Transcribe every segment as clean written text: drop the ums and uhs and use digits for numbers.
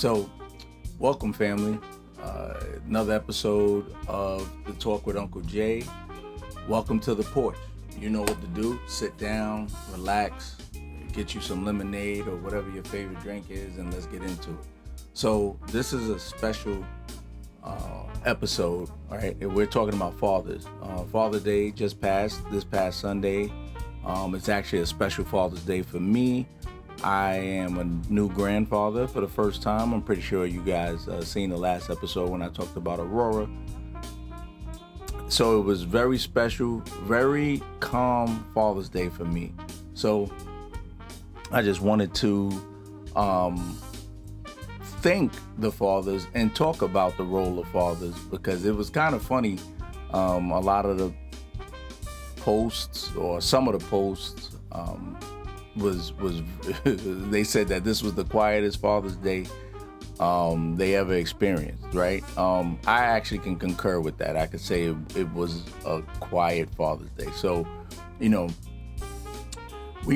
So, welcome, family. Another episode of The Talk with Uncle Jay. Welcome to the porch. You know what to do. Sit down, relax, get you some lemonade or whatever your favorite drink is, and let's get into it. So, this is a special episode, all right? We're talking about fathers. Father's Day just passed this past Sunday. It's actually a special Father's Day for me. I am a new grandfather for the first time. I'm pretty sure you guys seen the last episode when I talked about Aurora. So it was very special, very calm Father's Day for me. So I just wanted to thank the fathers and talk about the role of fathers, because it was kind of funny. A lot of the posts, or some of the posts, was they said that this was the quietest Father's Day they ever experienced, right? I actually can concur with that. I could say it was a quiet Father's Day. So, we're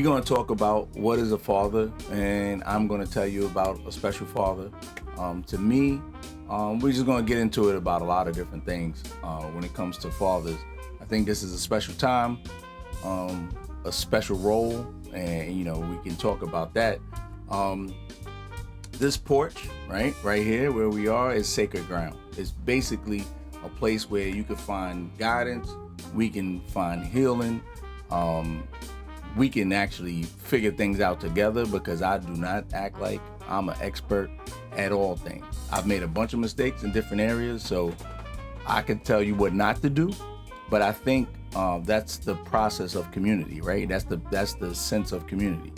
going to talk about what is a father, and I'm going to tell you about a special father. To me, we're just going to get into it about a lot of different things when it comes to fathers. I think this is a special time, a special role, and we can talk about that. This porch, right here where we are, is sacred ground. It's basically a place where you can find guidance. We can find healing. We can actually figure things out together, because I do not act like I'm an expert at all things. I've made a bunch of mistakes in different areas, so I can tell you what not to do. But I think that's the process of community, right? That's the sense of community.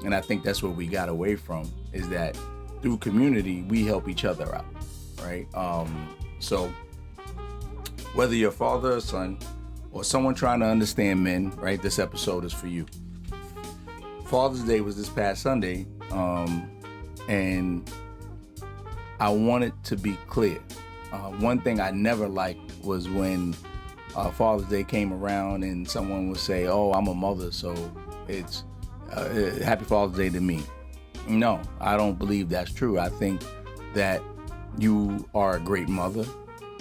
And I think that's what we got away from, is that through community, we help each other out, right? So whether you're a father or son, or someone trying to understand men, right, this episode is for you. Father's Day was this past Sunday, and I wanted to be clear. One thing I never liked was when Father's Day came around and someone would say, "Oh, I'm a mother, so it's Happy Father's Day to me." No, I don't believe that's true. I think that you are a great mother,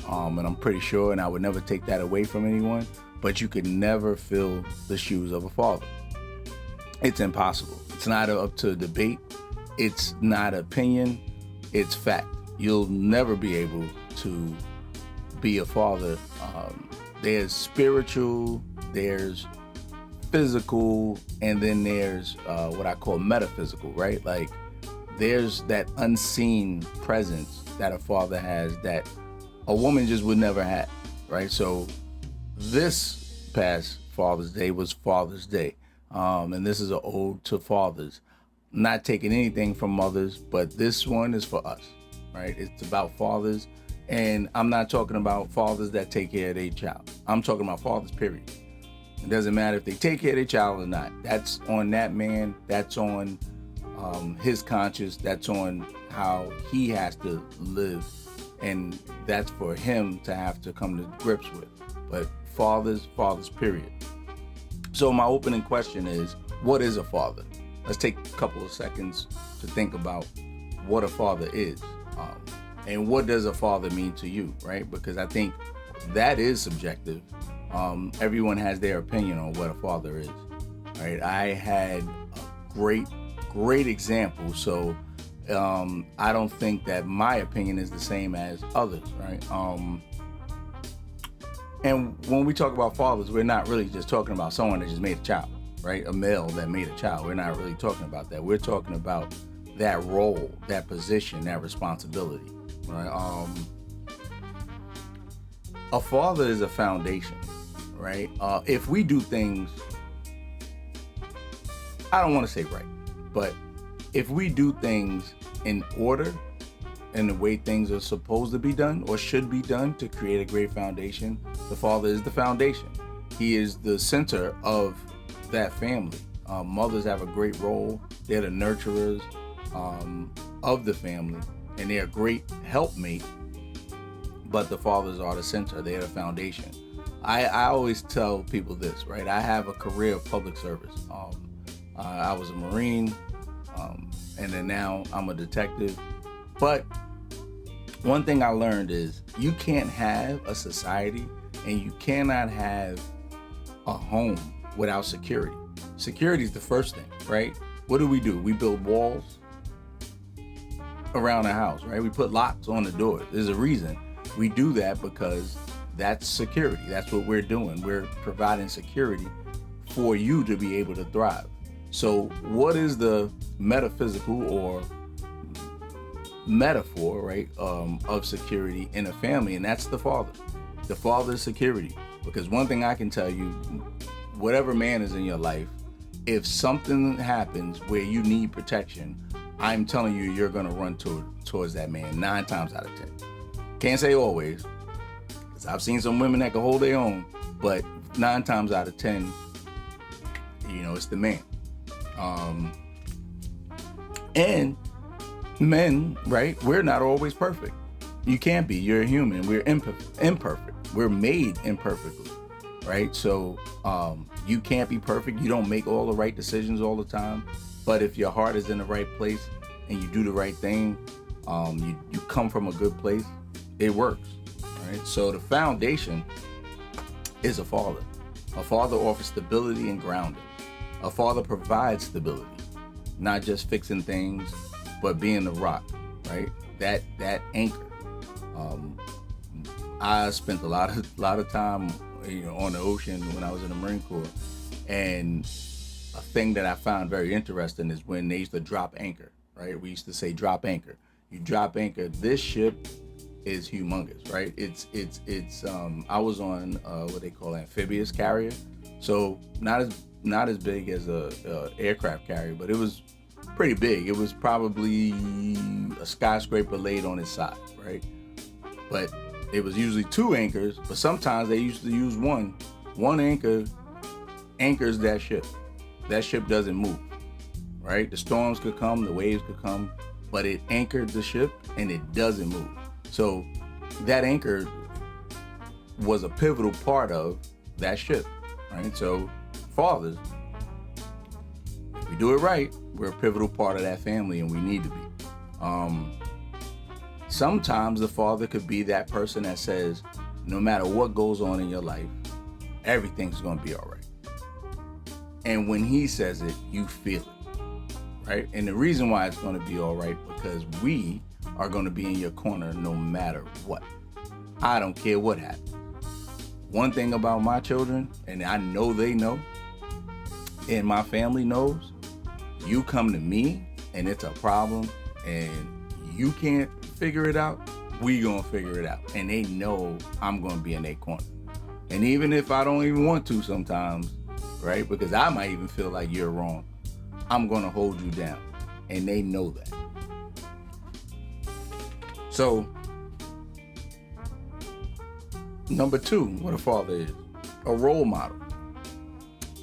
and I'm pretty sure, and I would never take that away from anyone, but you could never fill the shoes of a father. It's impossible. It's not up to debate. It's not opinion. It's fact. You'll never be able to be a father. There's spiritual, there's physical, and then there's what I call metaphysical, right? Like, there's that unseen presence that a father has that a woman just would never have, right? So this past Father's Day was Father's Day, and this is an ode to fathers. Not taking anything from mothers, but this one is for us, right? It's about fathers. And I'm not talking about fathers that take care of their child. I'm talking about fathers, period. It doesn't matter if they take care of their child or not. That's on that man. That's on his conscience. That's on how he has to live. And that's for him to have to come to grips with. But fathers, period. So my opening question is, what is a father? Let's take a couple of seconds to think about what a father is. And what does a father mean to you, right? Because I think that is subjective. Everyone has their opinion on what a father is, right? I had a great example. So I don't think that my opinion is the same as others, right? And when we talk about fathers, we're not really just talking about someone that just made a child, right? A male that made a child. We're not really talking about that. We're talking about that role, that position, that responsibility, right? A father is a foundation, right? If we do things, I don't want to say right, but if we do things in order and the way things are supposed to be done or should be done to create a great foundation, the father is the foundation. He is the center of that family. Mothers have a great role. They're the nurturers of the family, and they're a great helpmate, but the fathers are the center. They're the foundation. I always tell people this, right? I have a career of public service. I was a Marine, and then now I'm a detective. But one thing I learned is you can't have a society and you cannot have a home without security. Security is the first thing, right? What do? We build walls around the house, right? We put locks on the doors. There's a reason we do that, because that's security. That's what we're doing. We're providing security for you to be able to thrive. So what is the metaphysical or metaphor, right, of security in a family? And that's the father. The father is security. Because one thing I can tell you, whatever man is in your life, if something happens where you need protection, I'm telling you, you're going to run towards that man 9 times out of 10. Can't say always, because I've seen some women that can hold their own, but 9 times out of 10, it's the man. And men, right, we're not always perfect. You can't be. You're a human. We're imperfect. We're made imperfectly, right? So you can't be perfect. You don't make all the right decisions all the time. But if your heart is in the right place and you do the right thing, you come from a good place, it works, right? So the foundation is a father. A father offers stability and grounding. A father provides stability, not just fixing things, but being the rock, right? That anchor. I spent a lot of time, on the ocean when I was in the Marine Corps, and a thing that I found very interesting is when they used to drop anchor, right? We used to say drop anchor. You drop anchor. This ship is humongous, right? It's I was on what they call amphibious carrier, so not as big as a aircraft carrier, but it was pretty big. It was probably a skyscraper laid on its side, right? But it was usually 2 anchors, but sometimes they used to use one anchor anchors that ship. That ship doesn't move, right? The storms could come, the waves could come, but it anchored the ship and it doesn't move. So that anchor was a pivotal part of that ship, right? So fathers, if we do it right, we're a pivotal part of that family, and we need to be. Sometimes the father could be that person that says, no matter what goes on in your life, everything's going to be all right. And when he says it, you feel it, right? And the reason why it's going to be all right, because we are going to be in your corner no matter what. I don't care what happens. One thing about my children, and I know they know, and my family knows, you come to me and it's a problem and you can't figure it out, we gonna figure it out. And they know I'm gonna be in their corner. And even if I don't even want to sometimes, right? Because I might even feel like you're wrong, I'm gonna hold you down. And they know that. So, number 2, what a father is, a role model.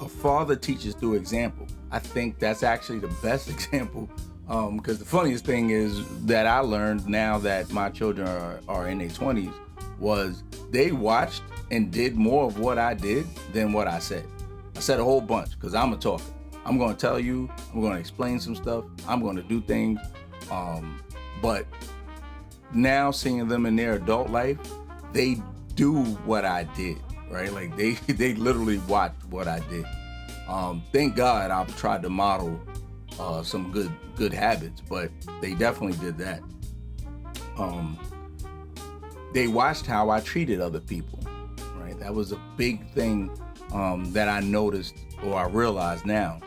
A father teaches through example. I think that's actually the best example, because the funniest thing is that I learned now that my children are in their 20s was they watched and did more of what I did than what I said. I said a whole bunch because I'm a talker. I'm going to tell you, I'm going to explain some stuff, I'm going to do things, but now seeing them in their adult life, they do what I did, right? Like they literally watched what I did. Thank God I've tried to model some good habits, but they definitely did that. They watched how I treated other people, right? That was a big thing that I noticed, or I realize now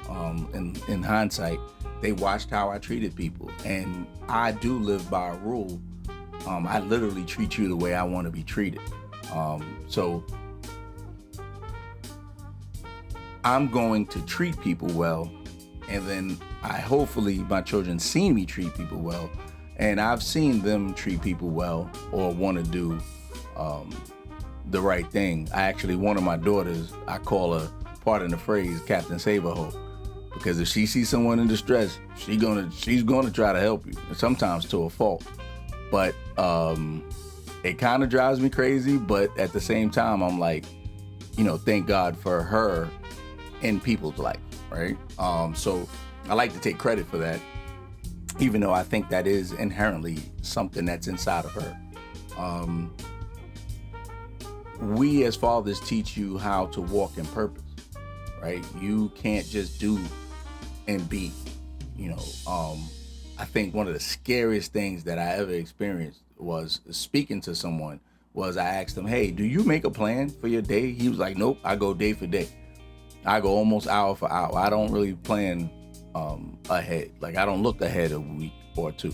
in hindsight. They watched how I treated people, and I do live by a rule. I literally treat you the way I want to be treated. So I'm going to treat people well, and then hopefully my children see me treat people well, and I've seen them treat people well or want to do the right thing. One of my daughters, I call her, pardon the phrase, Captain Save-A-Ho, because if she sees someone in distress, she's gonna try to help you, sometimes to a fault. But it kind of drives me crazy, but at the same time, I'm like, thank God for her in people's life, right? So I like to take credit for that. even though I think that is inherently something that's inside of her. We as fathers teach you how to walk in purpose, right? You can't just do and be, I think one of the scariest things that I ever experienced was speaking to someone. Was I asked him, hey, do you make a plan for your day? He was like, nope, I go day for day. I go almost hour for hour. I don't really plan ahead. Like, I don't look ahead a week or two.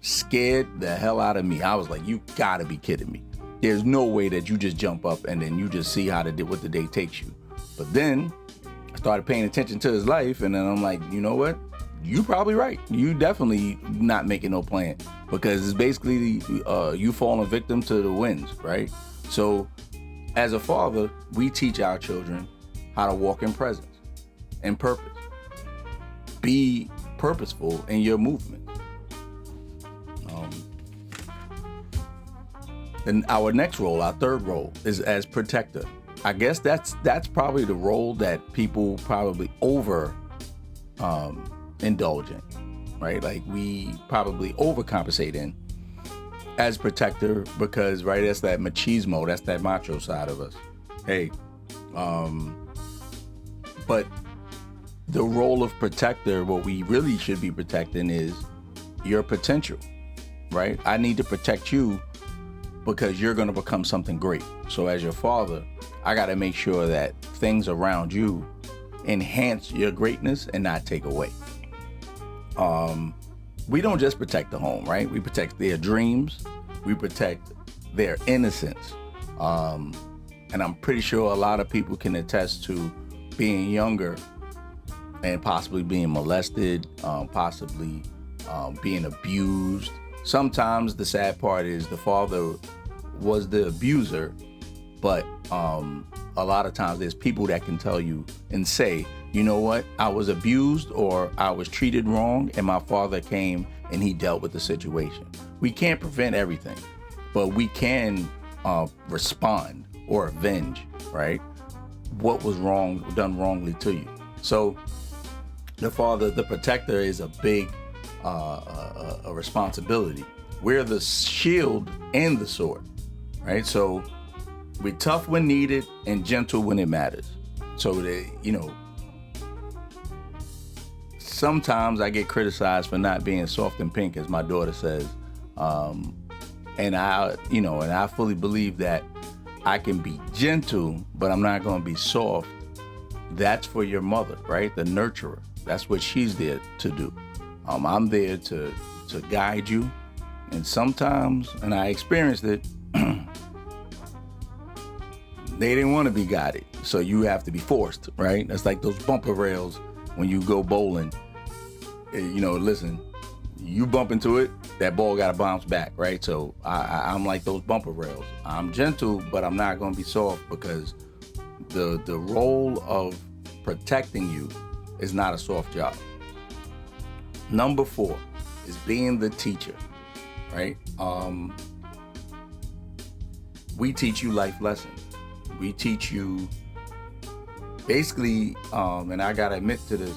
Scared the hell out of me. I was like, you gotta be kidding me. There's no way that you just jump up and then you just see what the day takes you. But then I started paying attention to his life, and then I'm like, you know what? You probably right. You definitely not making no plan, because it's basically you falling victim to the winds, right? So as a father, we teach our children how to walk in presence and purpose. Be purposeful in your movement. Then our next role, our third role, is as protector. I guess that's probably the role that people probably indulge in, right? Like, we probably overcompensate in as protector, because, right, that's that machismo, that's that macho side of us. Hey, but the role of protector, what we really should be protecting is your potential, right? I need to protect you because you're going to become something great. So as your father, I got to make sure that things around you enhance your greatness and not take away. We don't just protect the home, right? We protect their dreams. We protect their innocence. And I'm pretty sure a lot of people can attest to being younger and possibly being molested, possibly being abused. Sometimes the sad part is the father was the abuser, but a lot of times there's people that can tell you and say, you know what, I was abused or I was treated wrong, and my father came and he dealt with the situation. We can't prevent everything, but we can respond or avenge, right, what was wrong, done wrongly to you. So the father, the protector, is a big a responsibility. We're the shield and the sword, right? So we're tough when needed and gentle when it matters. So that, sometimes I get criticized for not being soft and pink, as my daughter says, and I fully believe that I can be gentle, but I'm not going to be soft. That's for your mother, right? The nurturer. That's what she's there to do. I'm there to guide you, and sometimes, and I experienced it, they didn't want to be guided, so you have to be forced, right? That's like those bumper rails when you go bowling. Listen, you bump into it, that ball got to bounce back, right? So I'm like those bumper rails. I'm gentle, but I'm not going to be soft, because the role of protecting you is not a soft job. Number 4 is being the teacher, right? We teach you life lessons. We teach you basically, and I gotta admit to this,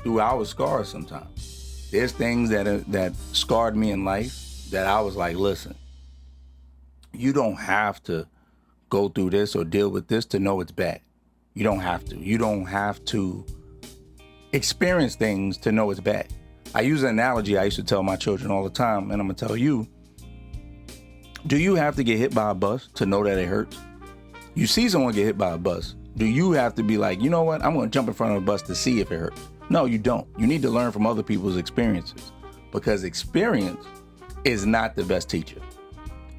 through our scars sometimes. There's things that scarred me in life that I was like, listen, you don't have to go through this or deal with this to know it's bad. You don't have to. You don't have to experience things to know it's bad. I use an analogy I used to tell my children all the time, and I'm going to tell you. Do you have to get hit by a bus to know that it hurts? You see someone get hit by a bus, do you have to be like, you know what, I'm going to jump in front of a bus to see if it hurts? No, you don't. You need to learn from other people's experiences, because experience is not the best teacher.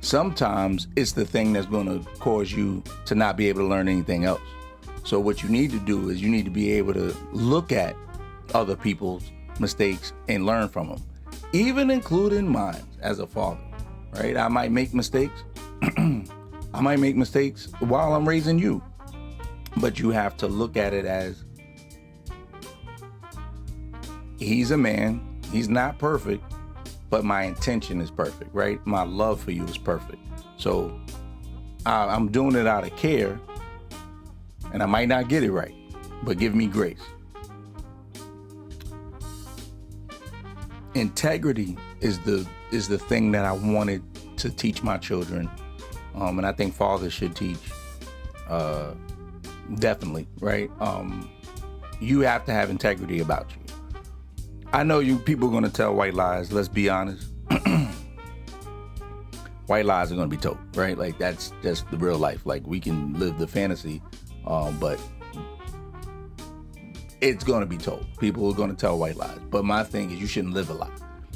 Sometimes it's the thing that's going to cause you to not be able to learn anything else. So what you need to do is you need to be able to look at other people's mistakes and learn from them, even including mine as a father, right? I might make mistakes. I might make mistakes while I'm raising you, but you have to look at it as he's a man, he's not perfect, but my intention is perfect, right? My love for you is perfect. So I'm doing it out of care, and I might not get it right, but give me grace. integrity is the thing that I wanted to teach my children, and I think fathers should teach. Definitely, right? You have to have integrity about you. I know you people are going to tell white lies. Let's be honest. White lies are going to be told, right? Like, that's just the real life. Like, we can live the fantasy, but it's going to be told. People are going to tell white lies. But my thing is, you shouldn't live a lie.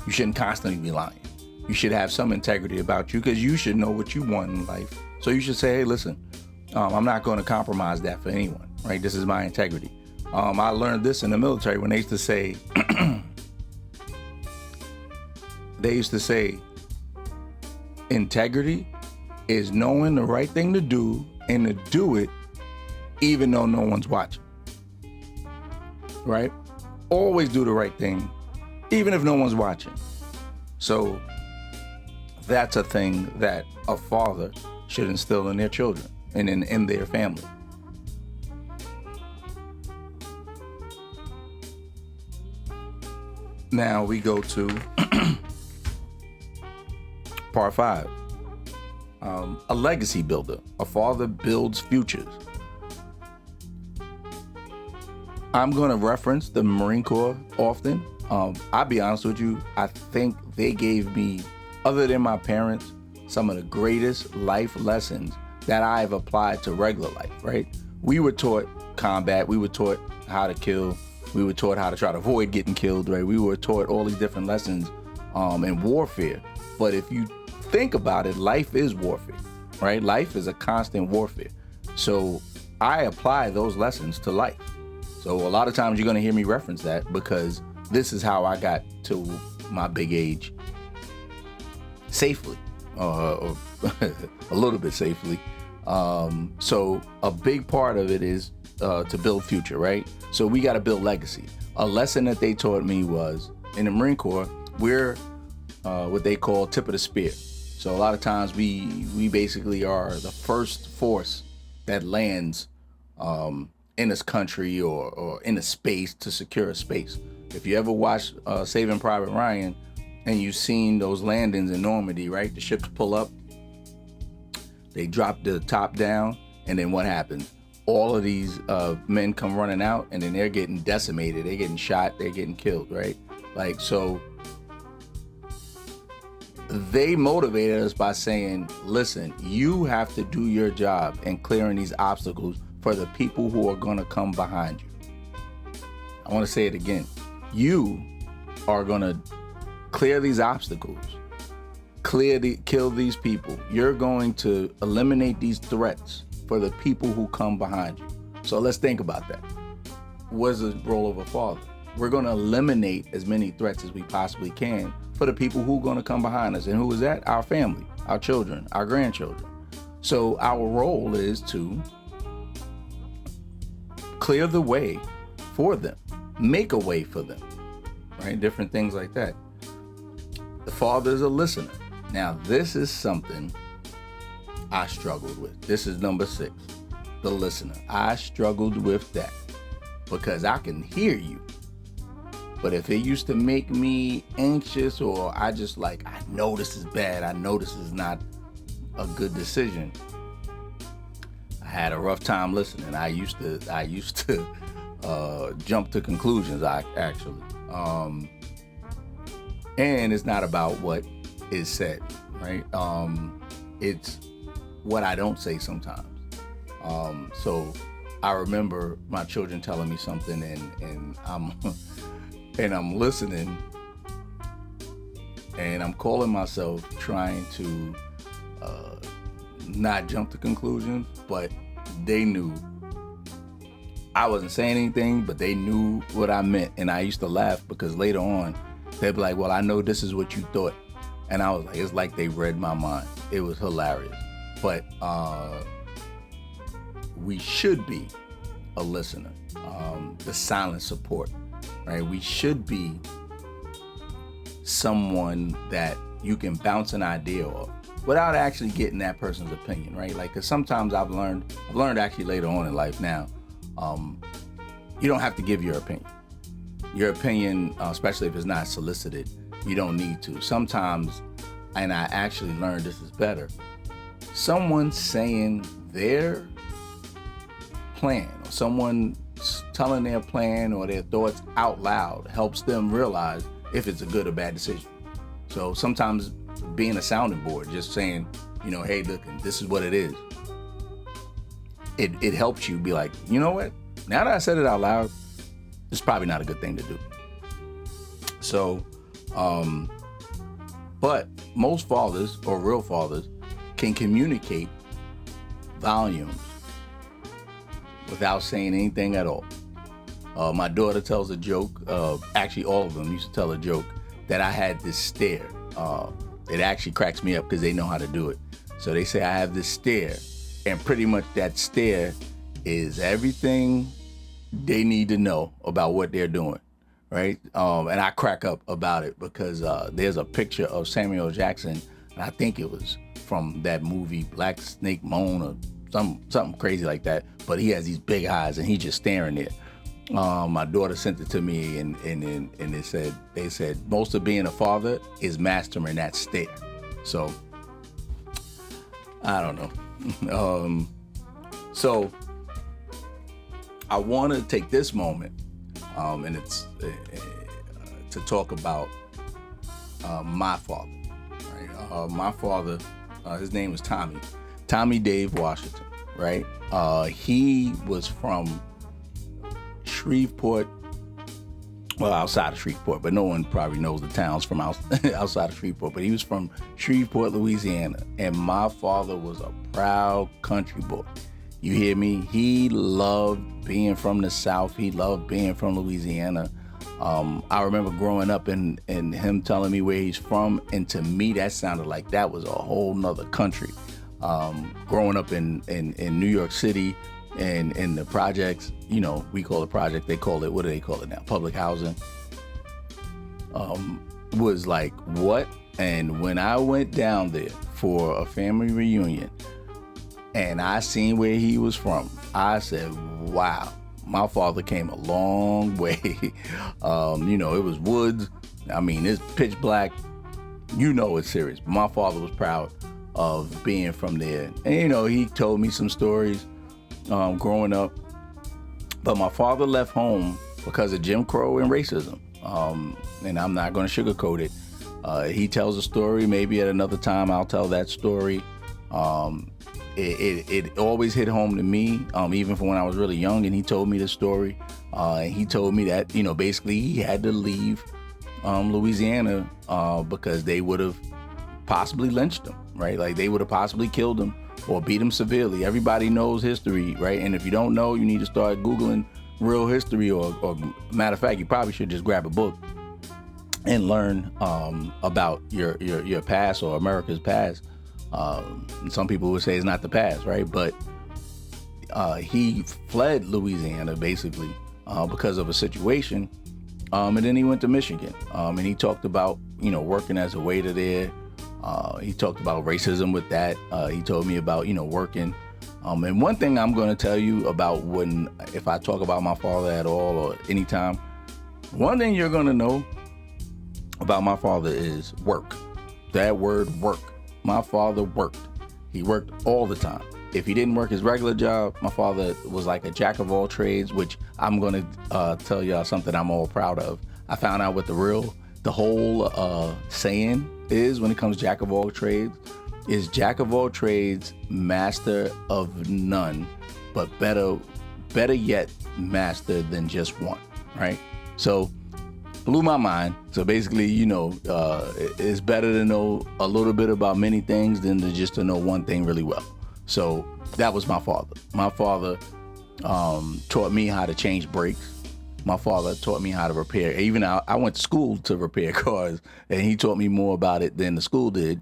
You shouldn't constantly be lying. You should have some integrity about you, because you should know what you want in life. So you should say, hey, listen, I'm not going to compromise that for anyone, right? This is my integrity. I learned this in the military when they used to say, integrity is knowing the right thing to do and to do it even though no one's watching, right? Always do the right thing even if no one's watching. So that's a thing that a father should instill in their children and in their family. Now we go to part 5. A legacy builder. A father builds futures. I'm going to reference the Marine Corps often. I'll be honest with you. I think they gave me, other than my parents, some of the greatest life lessons that I've applied to regular life, right? We were taught combat. We were taught how to kill. We were taught how to try to avoid getting killed, right? We were taught all these different lessons in warfare. But if you think about it, life is warfare, right? Life is a constant warfare. So I apply those lessons to life. So a lot of times you're going to hear me reference that, because this is how I got to my big age safely, or a little bit safely. So a big part of it is to build future, right? So we got to build legacy. A lesson that they taught me was, in the Marine Corps, we're what they call tip of the spear. So a lot of times we basically are the first force that lands in this country or in a space to secure a space. If you ever watched Saving Private Ryan and you've seen those landings in Normandy, right? The ships pull up, they drop the top down, and then what happens? All of these men come running out, and then they're getting decimated. They're getting shot. They're getting killed, right? Like, so they motivated us by saying, listen, you have to do your job in clearing these obstacles for the people who are going to come behind you. I want to say it again. You are going to clear these obstacles, kill these people. You're going to eliminate these threats for the people who come behind you. So let's think about that. What's the role of a father? We're going to eliminate as many threats as we possibly can for the people who are going to come behind us. And who is that? Our family, our children, our grandchildren. So our role is to clear the way for them, make a way for them, right? Different things like that. The father is a listener. Now, this is something I struggled with. This is number 6, the listener. I struggled with that because I can hear you. But if it used to make me anxious, or I just like, I know this is bad, I know this is not a good decision, I had a rough time listening. I used to jump to conclusions, actually. And it's not about what is said, right? It's what I don't say sometimes. So I remember my children telling me something, and I'm listening, and I'm calling myself trying to not jump to conclusions, but they knew I wasn't saying anything, but they knew what I meant. And I used to laugh because later on they'd be like, well, I know this is what you thought. And I was like, it's like they read my mind. It was hilarious. But we should be a listener, the silent support, right? We should be someone that you can bounce an idea off without actually getting that person's opinion, right? Like, because sometimes I've learned actually later on in life now, you don't have to give your opinion. Your opinion, especially if it's not solicited, You don't need to. Sometimes, and I actually learned this is better, someone saying their plan or someone telling their plan or their thoughts out loud helps them realize if it's a good or bad decision. So sometimes being a sounding board, just saying, hey, look, this is what it is. It helps you be like, you know what? Now that I said it out loud, it's probably not a good thing to do. So, but most fathers or real fathers can communicate volumes without saying anything at all. My daughter tells a joke, actually all of them used to tell a joke, that I had this stare. It actually cracks me up because they know how to do it. So they say I have this stare, and pretty much that stare is everything they need to know about what they're doing, right? And I crack up about it because there's a picture of Samuel Jackson, and I think it was from that movie Black Snake Moan or something crazy like that, but he has these big eyes and he's just staring there. My daughter sent it to me, and they said most of being a father is mastering that stare. So I don't know. So I want to take this moment, and it's to talk about my father. Right? My father, his name was Tommy Dave Washington. Right? He was from Shreveport, well, outside of Shreveport, but no one probably knows the towns from outside of Shreveport, but he was from Shreveport, Louisiana, and my father was a proud country boy. You hear me? He loved being from the South. He loved being from Louisiana. I remember growing up and him telling me where he's from, and to me that sounded like that was a whole nother country. Growing up in New York City, and in the projects, we call it project, they call it, what do they call it now? Public housing. Was like, what? And when I went down there for a family reunion and I seen where he was from, I said, wow, my father came a long way. It was woods. I mean, it's pitch black. It's serious. My father was proud of being from there. And, he told me some stories growing up, but my father left home because of Jim Crow and racism, and I'm not going to sugarcoat it. He tells a story, maybe at another time I'll tell that story. It always hit home to me, even from when I was really young, and he told me the story, and he told me that basically he had to leave Louisiana because they would have possibly lynched him, right? Like they would have possibly killed him or beat him severely. Everybody knows history, right? And if you don't know, you need to start Googling real history, or matter of fact, you probably should just grab a book and learn about your past or America's past. And some people would say it's not the past, right? But he fled Louisiana basically because of a situation, and then he went to Michigan, and he talked about working as a waiter there. He talked about racism with that. He told me about, working. And one thing I'm going to tell you about if I talk about my father at all or anytime, one thing you're going to know about my father is work. That word work. My father worked. He worked all the time. If he didn't work his regular job, my father was like a jack of all trades, which I'm going to tell y'all something I'm all proud of. I found out what the whole saying is when it comes jack of all trades is jack of all trades, master of none, but better yet, master than just one, right? So blew my mind. So basically, it's better to know a little bit about many things than to know one thing really well. So that was my father. My father taught me how to change brakes. My father taught me how to repair. Even I went to school to repair cars, and he taught me more about it than the school did.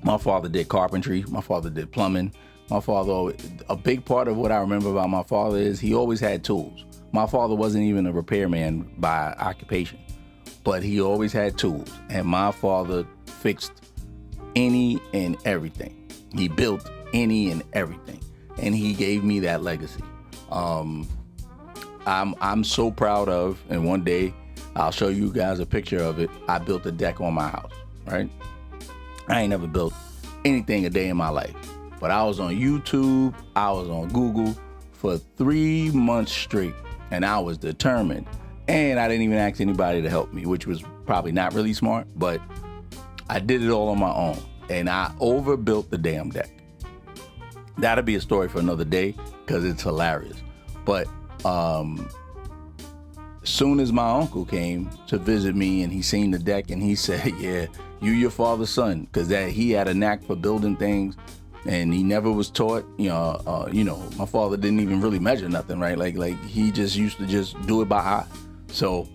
My father did carpentry. My father did plumbing. My father, a big part of what I remember about my father is he always had tools. My father wasn't even a repairman by occupation, but he always had tools. And my father fixed any and everything. He built any and everything, and he gave me that legacy. I'm so proud of, and one day I'll show you guys a picture of it. I built a deck on my house, right? I ain't never built anything a day in my life. But I was on YouTube, I was on Google for 3 months straight, and I was determined. And I didn't even ask anybody to help me, which was probably not really smart, but I did it all on my own. And I overbuilt the damn deck. That'll be a story for another day because it's hilarious. But soon as my uncle came to visit me and he seen the deck and he said, yeah, you your father's son, because that he had a knack for building things and he never was taught. My father didn't even really measure nothing, right? Like he just used to just do it by eye. So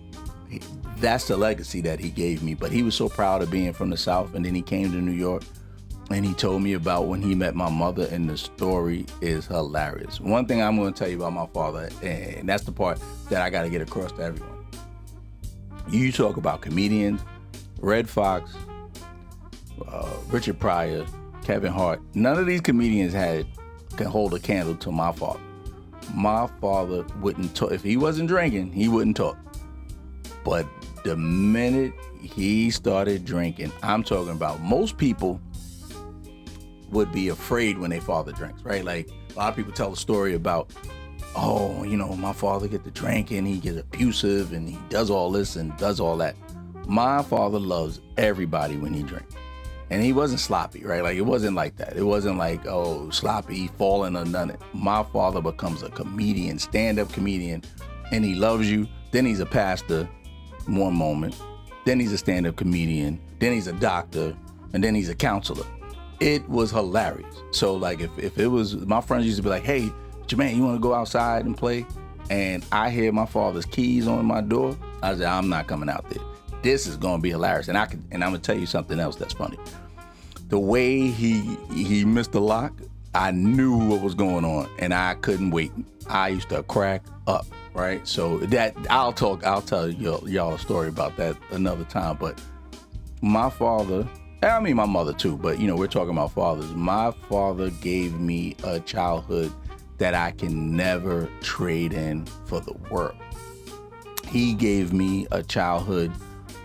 that's the legacy that he gave me. But he was so proud of being from the South, and then he came to New York and he told me about when he met my mother, and the story is hilarious. One thing I'm going to tell you about my father, and that's the part that I got to get across to everyone. You talk about comedians, Red Fox, Richard Pryor, Kevin Hart. None of these comedians can hold a candle to my father. My father wouldn't talk. If he wasn't drinking, he wouldn't talk. But the minute he started drinking, I'm talking about most people would be afraid when their father drinks, right? Like a lot of people tell a story about, my father get to drinking, he gets abusive and he does all this and does all that. My father loves everybody when he drinks. And he wasn't sloppy, right? Like it wasn't like that. It wasn't like, sloppy, falling or none. My father becomes a comedian, stand-up comedian, and he loves you. Then he's a pastor one moment. Then he's a stand-up comedian. Then he's a doctor. And then he's a counselor. It was hilarious. So like if it was, my friends used to be like, hey, Jermaine, you want to go outside and play? And I hear my father's keys on my door. I said, I'm not coming out there. This is going to be hilarious. And I'm going to tell you something else that's funny. The way he missed the lock, I knew what was going on and I couldn't wait. I used to crack up, right? So that I'll tell y'all a story about that another time. But my father, I mean my mother too, but we're talking about fathers. My father gave me a childhood that I can never trade in for the world. He gave me a childhood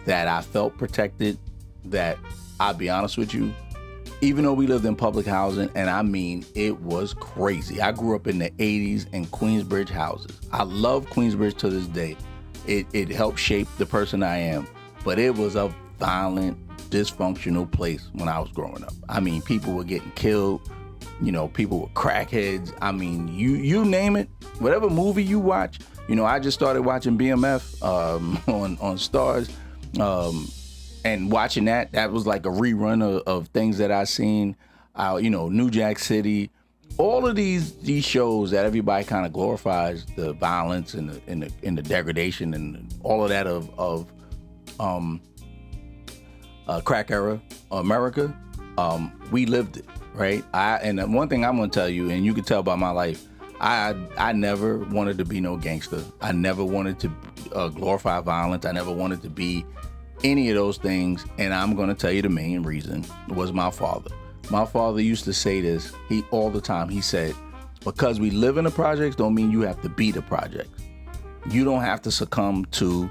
that I felt protected, that I'll be honest with you, even though we lived in public housing, and I mean, it was crazy. I grew up in the 80s in Queensbridge houses. I love Queensbridge to this day. It helped shape the person I am, but it was a violent, dysfunctional place when I was growing up. I mean, people were getting killed. People were crackheads. I mean, you name it, whatever movie you watch. I just started watching BMF on Stars. And watching that was like a rerun of things that I seen. New Jack City, all of these shows that everybody kind of glorifies the violence and the degradation and all of that of crack era America. We lived it, right? And one thing I'm gonna tell you, and you can tell by my life, I never wanted to be no gangster. I never wanted to glorify violence. I never wanted to be any of those things. And I'm going to tell you the main reason was my father. My father used to say this all the time. He said, because we live in the projects don't mean you have to be the projects. You don't have to succumb to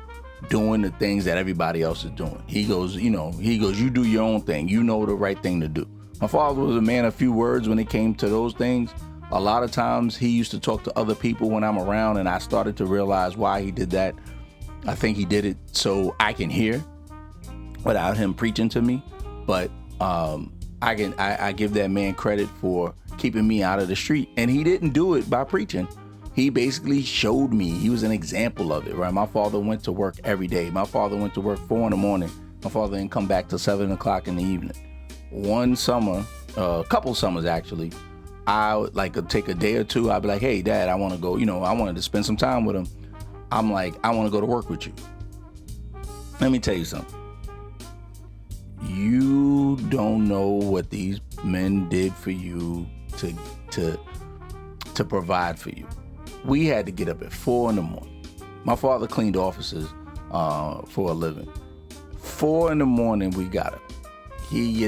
doing the things that everybody else is doing. He goes, you do your own thing. You know the right thing to do. My father was a man of few words when it came to those things. A lot of times he used to talk to other people when I'm around, and I started to realize why he did that. I think he did it so I can hear without him preaching to me. But I give that man credit for keeping me out of the street. And he didn't do it by preaching. He basically showed me. He was an example of it, right? My father went to work every day. My father went to work 4 a.m. My father didn't come back till 7 o'clock in the evening. One summer, a couple summers actually, I would like take a day or two. I'd be like, hey, Dad, I want to go, I wanted to spend some time with him. I'm like, I want to go to work with you. Let me tell you something. You don't know what these men did for you to provide for you. We had to get up at 4 a.m. My father cleaned offices for a living. 4 a.m. we got up. He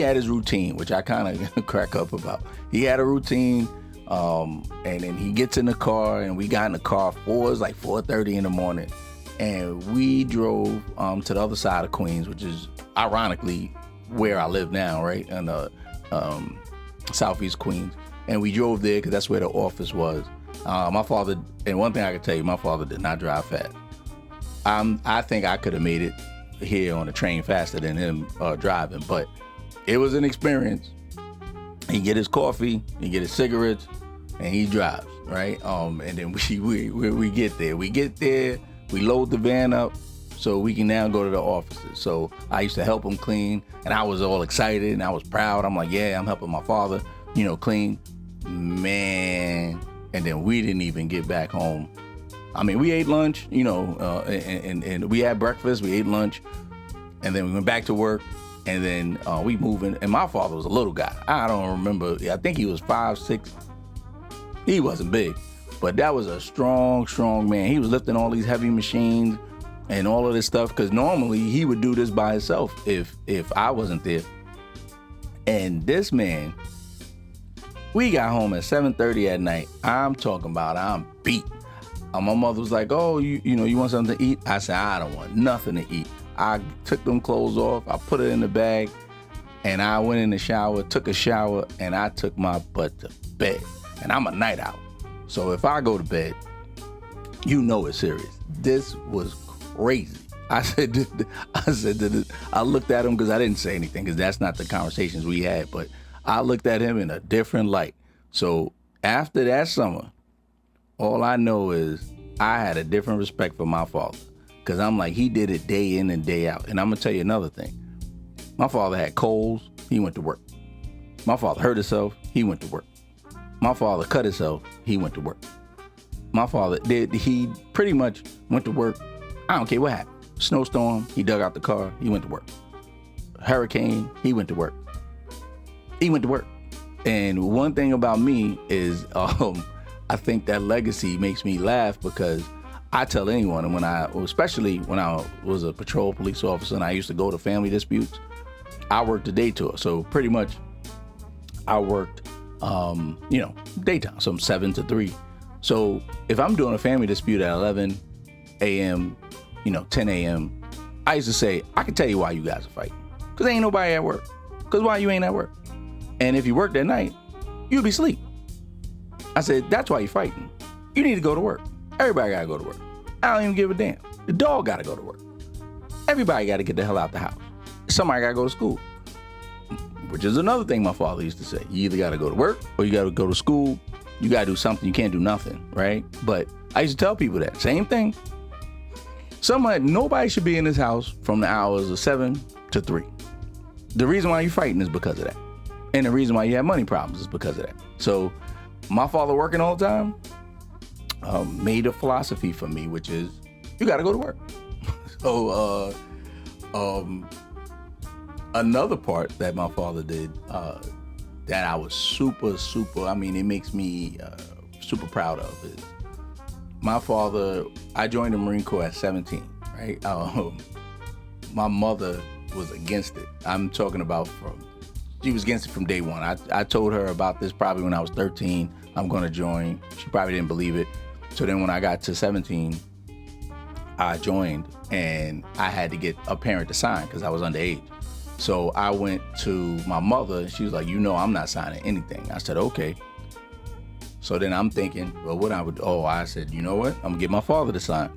had his routine, which I kind of crack up about. He had a routine, and then he gets in the car, and we got in the car. It was like 4:30 in the morning, and we drove to the other side of Queens, which is ironically where I live now, right, in Southeast Queens. And we drove there because that's where the office was. My father, and one thing I can tell you, my father did not drive fast. I think I could have made it here on the train faster than him driving, but it was an experience. He get his coffee, he get his cigarettes, and he drives, right? And then we get there. We load the van up so we can now go to the offices. So I used to help him clean, and I was all excited and I was proud. I'm like, yeah, I'm helping my father, clean. Man, and then we didn't even get back home. I mean, we ate lunch, and we had breakfast, we ate lunch, and then we went back to work, and then we moved in. And my father was a little guy. I don't remember. I think he was 5'6". He wasn't big, but that was a strong man. He was lifting all these heavy machines and all of this stuff, because normally he would do this by himself if I wasn't there. And this man, we got home at 7:30 at night. I'm talking about I'm beat. My mother was like, oh, you want something to eat? I said, I don't want nothing to eat. I took them clothes off, I put it in the bag, and I went in the shower, took a shower, and I took my butt to bed. And I'm a night owl. So if I go to bed, it's serious. This was crazy. I looked at him because I didn't say anything, because that's not the conversations we had, but I looked at him in a different light. So after that summer, all I know is I had a different respect for my father, because I'm like, he did it day in and day out. And I'm going to tell you another thing. My father had colds. He went to work. My father hurt himself. He went to work. My father cut himself. He went to work. My father he pretty much went to work. I don't care what happened. Snowstorm, he dug out the car. He went to work. Hurricane, he went to work. He went to work. And one thing about me is, I think that legacy makes me laugh, because I tell anyone, and especially when I was a patrol police officer and I used to go to family disputes, I worked the day tour. So pretty much I worked, daytime, so 7 to 3. So if I'm doing a family dispute at 11 a.m., 10 a.m., I used to say, I can tell you why you guys are fighting. Because ain't nobody at work. Because why you ain't at work? And if you worked at night, you'd be asleep. I said, that's why you're fighting. You need to go to work. Everybody got to go to work. I don't even give a damn. The dog got to go to work. Everybody got to get the hell out the house. Somebody got to go to school. Which is another thing my father used to say. You either got to go to work or you got to go to school. You got to do something. You can't do nothing, right? But I used to tell people that. Same thing. Nobody should be in this house from the hours of 7 to 3. The reason why you're fighting is because of that. And the reason why you have money problems is because of that. So my father working all the time made a philosophy for me, which is you got to go to work. So another part that my father did that I was super, it makes me super proud of is my father. I joined the Marine Corps at 17, right? My mother was against it. I'm talking about she was against it from day one. I told her about this probably when I was 13. I'm going to join. She probably didn't believe it. So then when I got to 17, I joined, and I had to get a parent to sign because I was underage. So I went to my mother, and she was like, I'm not signing anything. I said, okay. So then I'm thinking, well, what I would, I said, you know what? I'm gonna get my father to sign.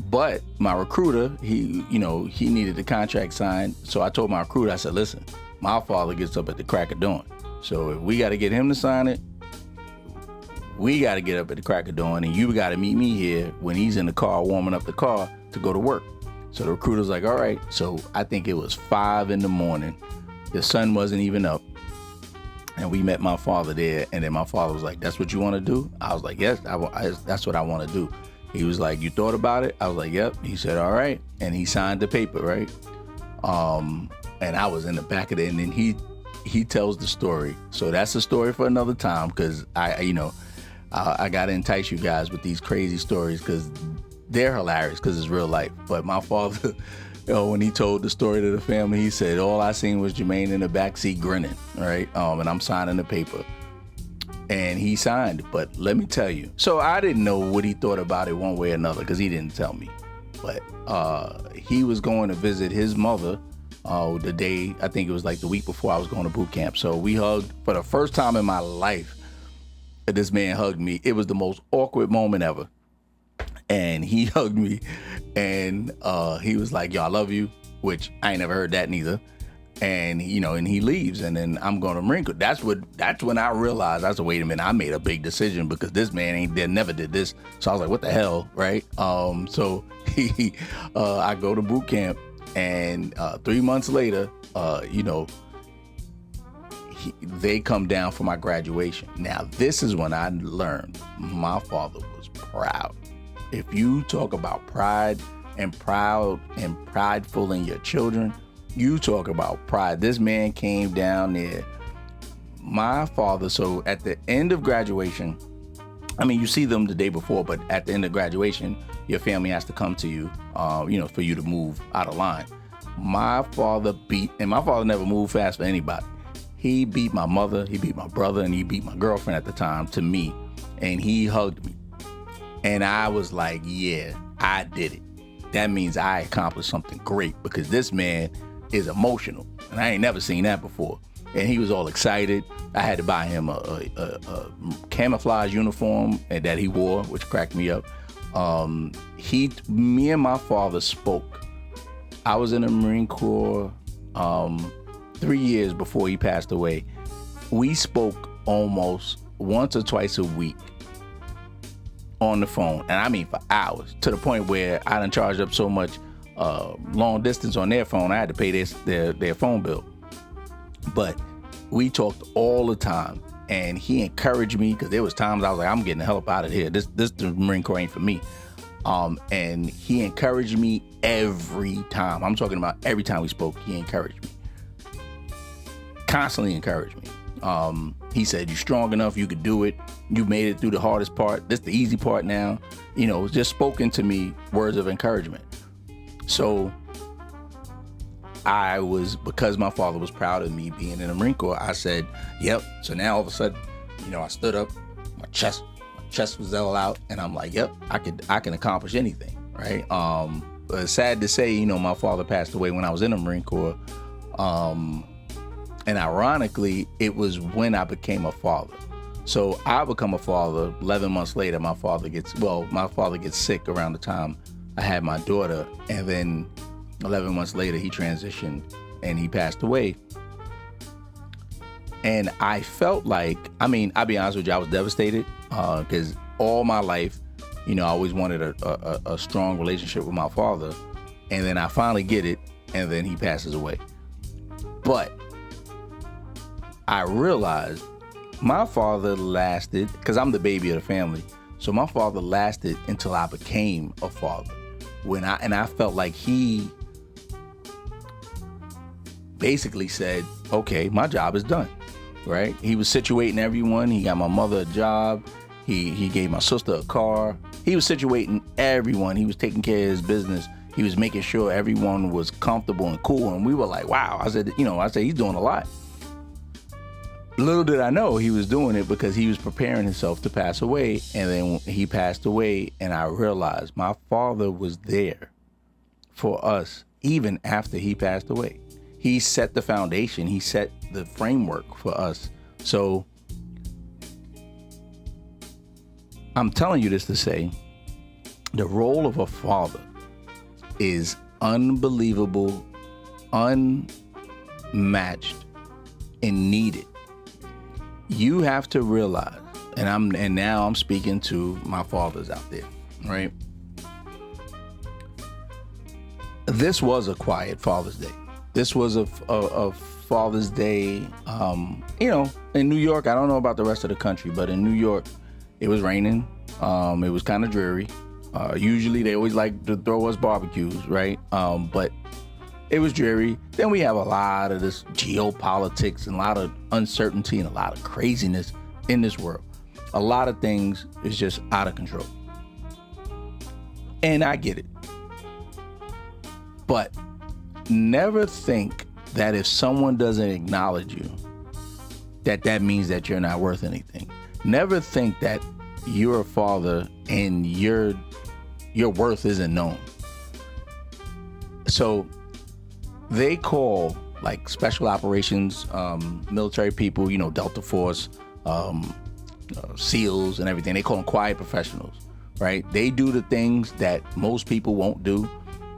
But my recruiter, he needed the contract signed. So I told my recruiter, I said, listen, my father gets up at the crack of dawn. So if we got to get him to sign it, we got to get up at the crack of dawn, and you got to meet me here when he's in the car warming up the car to go to work. So the recruiter's like, all right. So I think it was 5 a.m. The sun wasn't even up. And we met my father there. And then my father was like, that's what you want to do? I was like, yes, that's what I want to do. He was like, you thought about it? I was like, yep. He said, all right. And he signed the paper, right? And I was in the back of it. And then he tells the story. So that's a story for another time, because I got to entice you guys with these crazy stories, because they're hilarious, because it's real life. But my father, when he told the story to the family, he said, all I seen was Jermaine in the backseat grinning, right? And I'm signing the paper. and he signed it. But let me tell you, so I didn't know what he thought about it one way or another because he didn't tell me. But he was going to visit his mother the day, I think it was like the week before I was going to boot camp. So we hugged for the first time in my life. This man hugged me. It was the most awkward moment ever. And he hugged me, and he was like, "Yo, I love you," which I ain't never heard that neither. And and he leaves, and then I'm going to Marine Corps. That's when I realized, I said, wait a minute, I made a big decision because this man never did this. So I was like, what the hell, right? So I go to boot camp, and 3 months later, they come down for my graduation. Now, this is when I learned my father was proud. If you talk about pride and proud and prideful in your children, you talk about pride. This man came down there. My father, so at the end of graduation, I mean, you see them the day before, but at the end of graduation, your family has to come to you, for you to move out of line. My father never moved fast for anybody. He beat my mother, he beat my brother, and he beat my girlfriend at the time to me, and he hugged me. And I was like, yeah, I did it. That means I accomplished something great because this man is emotional, and I ain't never seen that before. And he was all excited. I had to buy him a camouflage uniform that he wore, which cracked me up. Me and my father spoke. I was in the Marine Corps 3 years before he passed away. We spoke almost once or twice a week on the phone, and I mean for hours, to the point where I done charged up so much long distance on their phone, I had to pay their phone bill. But we talked all the time, and he encouraged me because there was times I was like, I'm getting the hell up out of here. This the Marine Corps ain't for me. And he encouraged me every time. I'm talking about every time we spoke, he encouraged me. Constantly encouraged me. He said, you're strong enough, you could do it. You made it through the hardest part. This is the easy part now. Just spoken to me words of encouragement. So because my father was proud of me being in the Marine Corps, I said, yep. So now all of a sudden, I stood up, my chest was all out, and I'm like, yep, I can accomplish anything, right? But sad to say, my father passed away when I was in the Marine Corps. And ironically, it was when I became a father. So I become a father 11 months later. My father gets sick around the time I had my daughter. And then 11 months later, he transitioned and he passed away. And I felt like, I'll be honest with you, I was devastated because all my life, I always wanted a strong relationship with my father. And then I finally get it, and then he passes away. But I realized my father lasted, because I'm the baby of the family, so my father lasted until I became a father. I felt like he basically said, okay, my job is done, right? He was situating everyone. He got my mother a job. He gave my sister a car. He was situating everyone. He was taking care of his business. He was making sure everyone was comfortable and cool. And we were like, wow. I said, he's doing a lot. Little did I know he was doing it because he was preparing himself to pass away. And then he passed away, and I realized my father was there for us even after he passed away. He set the foundation. He set the framework for us. So I'm telling you this to say the role of a father is unbelievable, unmatched, and needed. You have to realize, and now I'm speaking to my fathers out there, right? This was a quiet Father's Day. This was a Father's Day, in New York. I don't know about the rest of the country, but in New York, it was raining. It was kind of dreary. Usually they always like to throw us barbecues, right? But it was dreary. Then we have a lot of this geopolitics and a lot of uncertainty and a lot of craziness in this world. A lot of things is just out of control. And I get it. But never think that if someone doesn't acknowledge you, that means that you're not worth anything. never think that you're a father and your worth isn't known. So they call like special operations, military people, Delta Force, SEALs and everything. They call them quiet professionals, right? They do the things that most people won't do.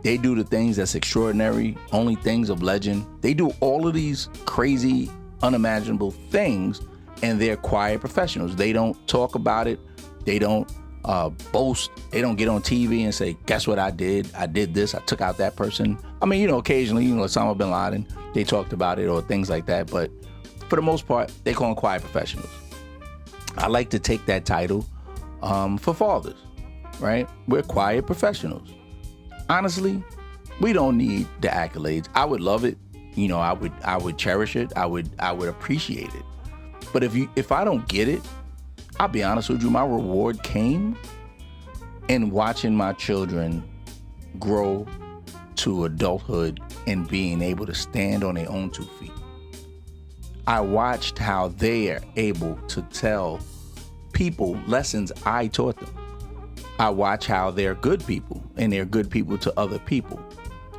They do the things that's extraordinary, only things of legend. They do all of these crazy, unimaginable things, and they're quiet professionals. They don't talk about it. They don't boast. They don't get on TV and say, guess what I did? I did this. I took out that person. I mean, occasionally, Osama bin Laden, they talked about it or things like that. But for the most part, they call them quiet professionals. I like to take that title for fathers, right? We're quiet professionals. Honestly, we don't need the accolades. I would love it. I would cherish it. I would appreciate it. But if I don't get it, I'll be honest with you, my reward came in watching my children grow to adulthood and being able to stand on their own 2 feet. I watched how they are able to tell people lessons I taught them. I watch how they're good people and they're good people to other people.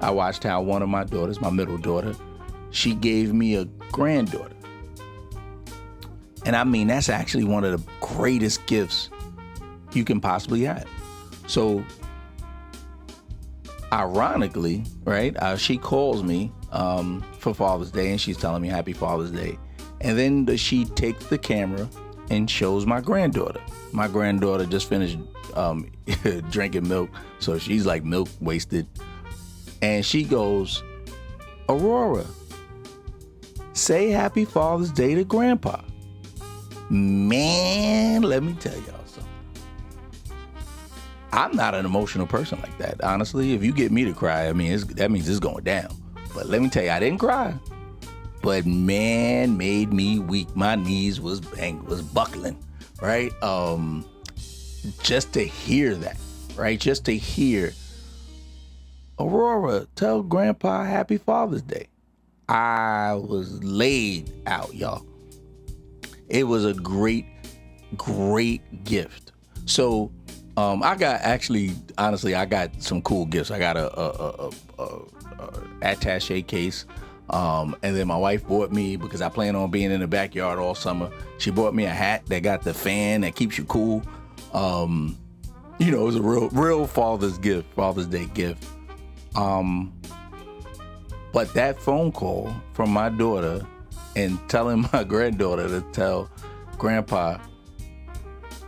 I watched how one of my daughters, my middle daughter, she gave me a granddaughter. And I mean, that's actually one of the greatest gifts you can possibly have. So ironically, right, she calls me for Father's Day and she's telling me Happy Father's Day. And then she takes the camera and shows my granddaughter. My granddaughter just finished drinking milk, so she's like milk wasted. And she goes, Aurora, say Happy Father's Day to Grandpa. Man, let me tell y'all something. I'm not an emotional person like that. Honestly, if you get me to cry, that means it's going down. But let me tell you, I didn't cry. But man, made me weak. My knees was buckling, right? Just to hear that, right? Just to hear, Aurora, tell Grandpa Happy Father's Day. I was laid out, y'all. It was a great, great gift. So I got some cool gifts. I got a attaché case. And then my wife bought me, because I plan on being in the backyard all summer, she bought me a hat that got the fan that keeps you cool. It was a real Father's Day gift. But that phone call from my daughter and telling my granddaughter to tell Grandpa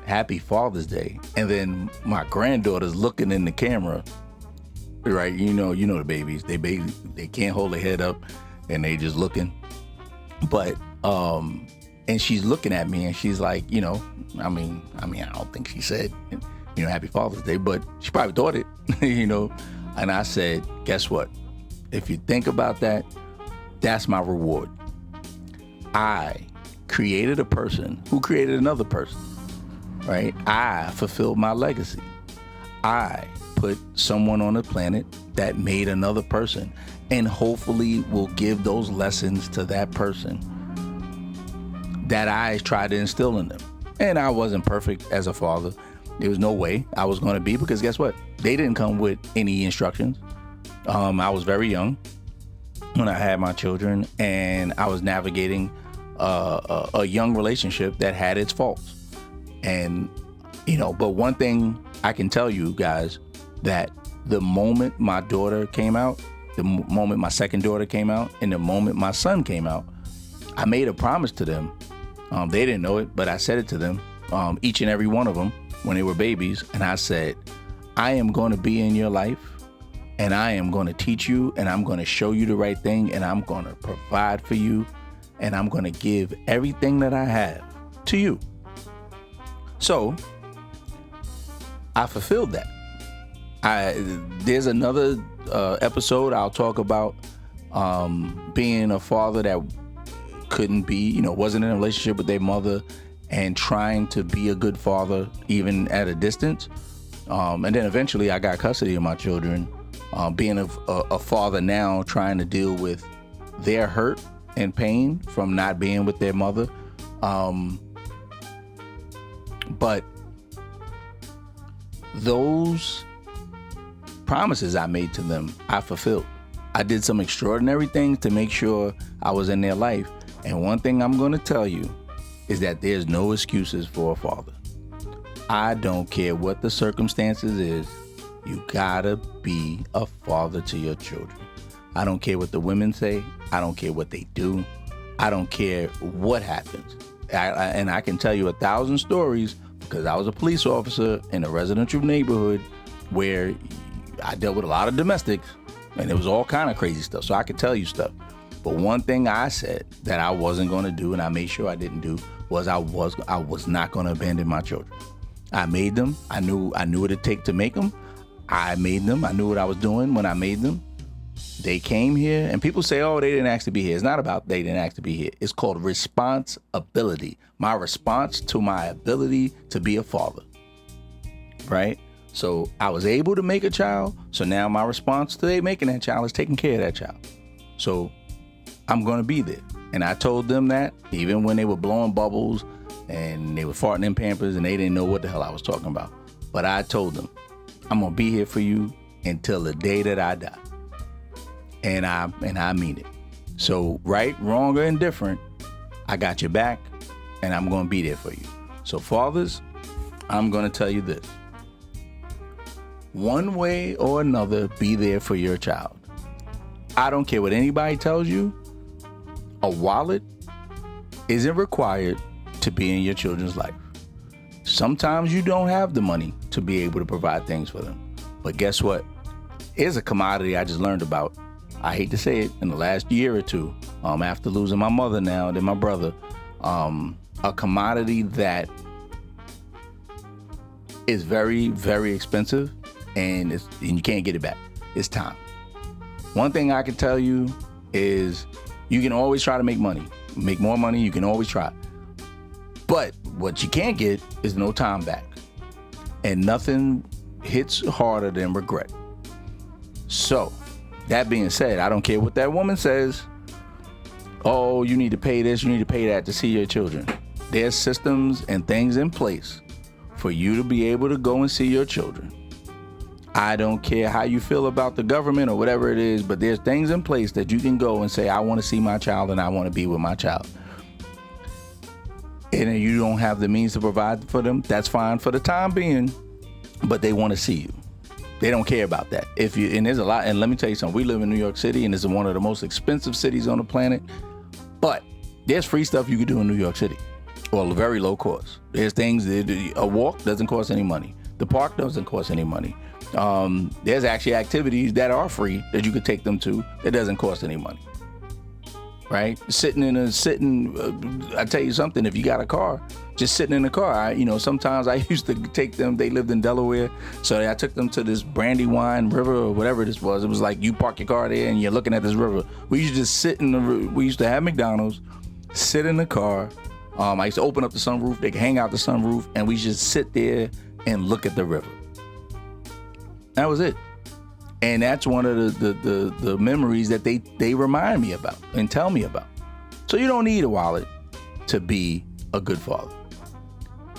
Happy Father's Day, and then my granddaughter's looking in the camera, right? The babies, they can't hold their head up and they just looking. But and she's looking at me and she's like, I don't think she said, Happy Father's Day, but she probably thought it, And I said, guess what? If you think about that, that's my reward. I created a person who created another person, right? I fulfilled my legacy. I put someone on the planet that made another person, and hopefully will give those lessons to that person that I tried to instill in them. And I wasn't perfect as a father. There was no way I was going to be, because guess what? They didn't come with any instructions. I was very young when I had my children, and I was navigating a young relationship that had its faults. And, but one thing I can tell you guys, that the moment my daughter came out, the moment my second daughter came out, and the moment my son came out, I made a promise to them. They didn't know it, but I said it to them, each and every one of them, when they were babies. And I said, I am going to be in your life, and I am going to teach you, and I'm going to show you the right thing, and I'm going to provide for you, and I'm going to give everything that I have to you. So I fulfilled that. There's another episode I'll talk about being a father that couldn't be, wasn't in a relationship with their mother, and trying to be a good father even at a distance. And then eventually I got custody of my children, being a father now, trying to deal with their hurt and pain from not being with their mother. But those promises I made to them, I fulfilled. I did some extraordinary things to make sure I was in their life. And one thing I'm going to tell you is that there's no excuses for a father. I don't care what the circumstances is. You gotta be a father to your children. I don't care what the women say. I don't care what they do. I don't care what happens. And I can tell you 1,000 stories because I was a police officer in a residential neighborhood where I dealt with a lot of domestics, and it was all kind of crazy stuff. So I could tell you stuff. But one thing I said that I wasn't going to do, and I made sure I didn't do, was I was not going to abandon my children. I made them. I knew what it take to make them. I made them. I knew what I was doing when I made them. They came here, and people say, oh, they didn't ask to be here. It's not about they didn't ask to be here. It's called responsibility. My response to my ability to be a father, right? So I was able to make a child. So now my response to they making that child is taking care of that child. So I'm going to be there. And I told them that even when they were blowing bubbles and they were farting in Pampers and they didn't know what the hell I was talking about. But I told them, I'm going to be here for you until the day that I die. And I mean it. So right, wrong, or indifferent, I got your back and I'm going to be there for you. So fathers, I'm going to tell you this. One way or another, be there for your child. I don't care what anybody tells you. A wallet isn't required to be in your children's life. Sometimes you don't have the money to be able to provide things for them. But guess what? Here's a commodity I just learned about. I hate to say it, in the last year or two, after losing my mother now and then my brother, a commodity that is very, very expensive and you can't get it back. It's time. One thing I can tell you is you can always try to make money. Make more money, you can always try. But what you can't get is no time back. And nothing hits harder than regret. So, that being said, I don't care what that woman says. Oh, you need to pay this, you need to pay that to see your children. There's systems and things in place for you to be able to go and see your children. I don't care how you feel about the government or whatever it is, but there's things in place that you can go and say, I want to see my child and I want to be with my child. And you don't have the means to provide for them, that's fine for the time being, but they want to see you. They don't care about that. And there's a lot, and let me tell you something, we live in New York City and it's one of the most expensive cities on the planet, but there's free stuff you can do in New York City, or very low cost. There's things, a walk doesn't cost any money. The park doesn't cost any money. There's actually activities that are free that you could take them to that doesn't cost any money. Right? I tell you something, if you got a car, just sitting in the car, sometimes I used to take them, they lived in Delaware, so I took them to this Brandywine River or whatever this was. It was like you park your car there and you're looking at this river. We used to just sit we used to have McDonald's, sit in the car. I used to open up the sunroof, they could hang out the sunroof, and we just sit there and look at the river. That was it. And that's one of the memories that they remind me about and tell me about. So you don't need a wallet to be a good father.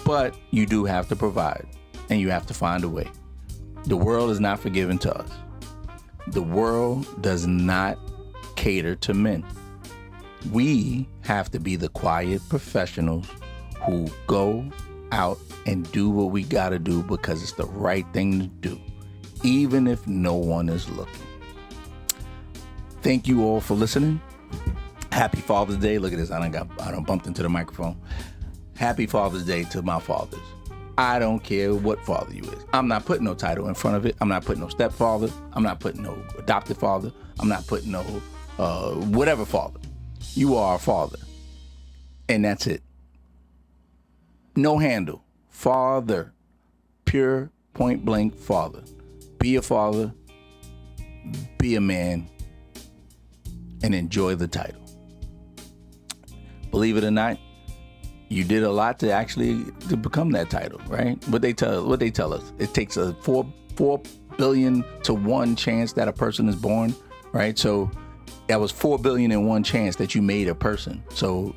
But you do have to provide, and you have to find a way. The world is not forgiving to us. The world does not cater to men. We have to be the quiet professionals who go out and do what we got to do because it's the right thing to do, even if no one is looking. Thank you all for listening. Happy Father's Day. Look at this. I done bumped into the microphone. Happy Father's Day to my fathers. I don't care what father you is. I'm not putting no title in front of it. I'm not putting no stepfather. I'm not putting no adopted father. I'm not putting no whatever father. You are a father. And that's it. No handle. Father. Pure, point blank father. Be a father, be a man, and enjoy the title. Believe it or not, you did a lot to become that title, right? What they tell us, it takes a 4 billion to 1 chance that a person is born, right? So that was 4 billion and 1 chance that you made a person. So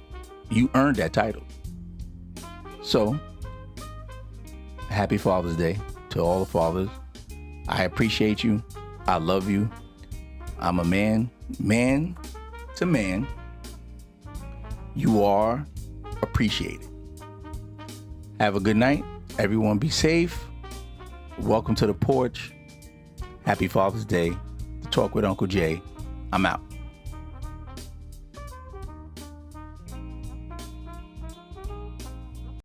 you earned that title. So Happy Father's Day to all the fathers. I appreciate you. I love you. I'm a man to man. You are appreciated. Have a good night. Everyone be safe. Welcome to the porch. Happy Father's Day. The Talk with Uncle Jay. I'm out.